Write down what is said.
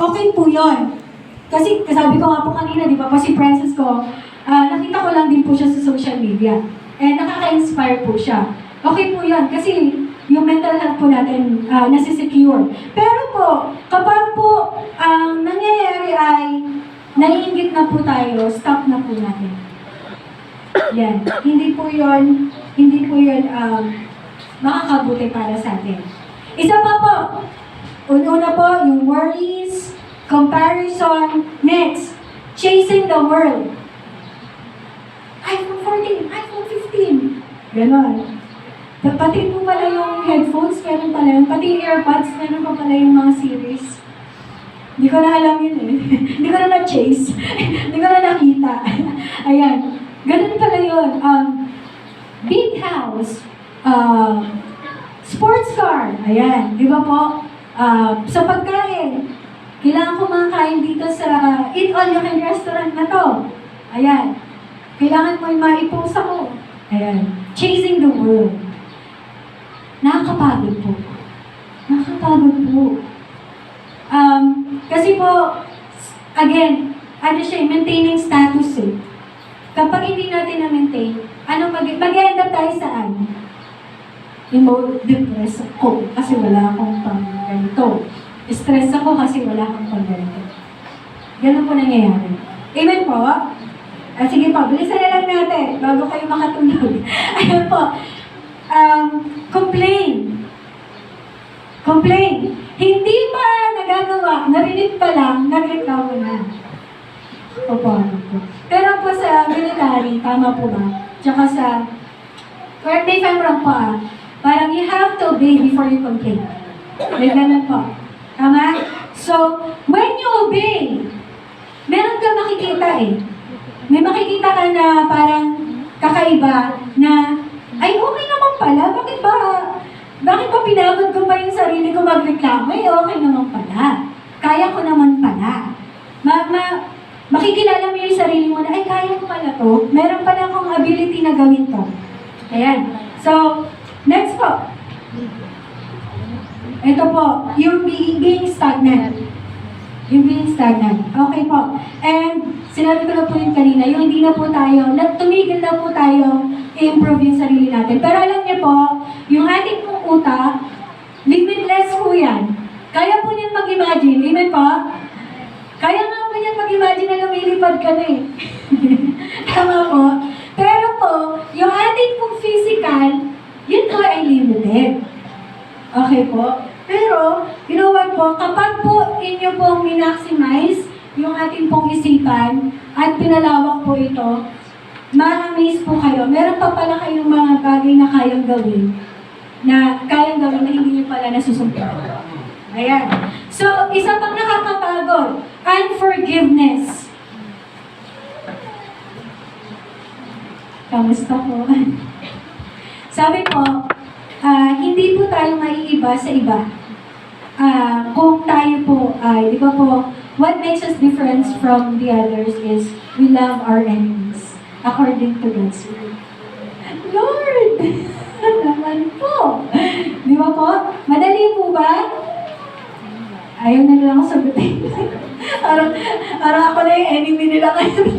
okay po yun. Kasi kasabi ko nga po kanina, di ba po si Princess ko, nakita ko lang din po siya sa social media. And nakaka-inspire po siya. Okay po yun, kasi yung mental health po natin nasi-secure. Pero po, kapag po ang nangyayari ay naiingit na po tayo, stop na po natin. Yan. Hindi po yun makakabuti para sa atin. Isa pa po, una po, yung worries, comparison, next, chasing the world. iPhone 14, iPhone 15. Ganon. Pati po pala yung headphones, meron pala yun. Pati yung earbuds, meron pa pala yung mga series. Hindi ko na alam yun eh. Hindi ko na na-chase. Hindi ko na nakita. Ayan. Ganun pala yun. Big house. Sports car. Ayan. Di ba po? Sa pagkain. Kailangan ko makakain dito sa Eat All You Can restaurant na to. Ayan. Kailangan mo yung maipost ako. Ayan. Chasing the world. Nakakapagod po. Nakakapagod po. Kasi po, again, ano siya, maintaining status eh. Kapag hindi natin na-maintain, mag-end up tayo saan? Depressed ako kasi wala akong pang ganito. Stress ako kasi wala akong pang ganito. Ganun po nangyayari. Amen po? Sige po, bilisan na lang natin bago kayo makatulog. Ayun po. Complain. Hindi pa nagagawa, narinig pa lang, nagreklamo na. Opo. Pero po sa military, tama po ba? Tsaka sa, correct me if I'm wrong po parang you have to obey before you complain. May ganun po. Tama? So, when you obey, meron ka makikita eh. May makikita ka na parang kakaiba na, ay okay naman pala, bakit ba pinagod ko pa yung sarili ko magreklamo? Eh, okay naman pala. Kaya ko naman pala. Makikilala mo yung sarili mo na, ay, kaya ko pala to. Meron pala akong ability na gawin to. Ayan. So, next po. Ito po, yung being stagnant. Yung being stagnant. Okay po. And, sinabi ko na po yun kanina, yung hindi na po tayo, tumigil na po tayo i-improve yung sarili natin. Pero alam niyo po, yung ating pong utak, limitless po yan. Kaya po niyan mag-imagine. Amen po? Kaya nga po niyan mag-imagine na lumilipad ka na eh. Tama po? Pero po, yung ating pong physical, yun po ay limited. Okay po? Pero, you know what po, kapag po inyo pong minaximize yung ating pong isipan at pinalawak po ito, ma-amaze po kayo. Meron pa pala kayong mga bagay na kayang gawin na hindi nyo pala nasusunod. Ayan. So, isa pang nakakapagod, unforgiveness. Kamusta po? Sabi po, hindi po tayo maiiba sa iba. Kung tayo po ay, di ba po, what makes us different from the others is we love our enemies according to God's word. Lord! Naman po. Di ba po? Madali po ba? Ayaw na lang ako sagutin. parang ako na yung enemy nila ngayon.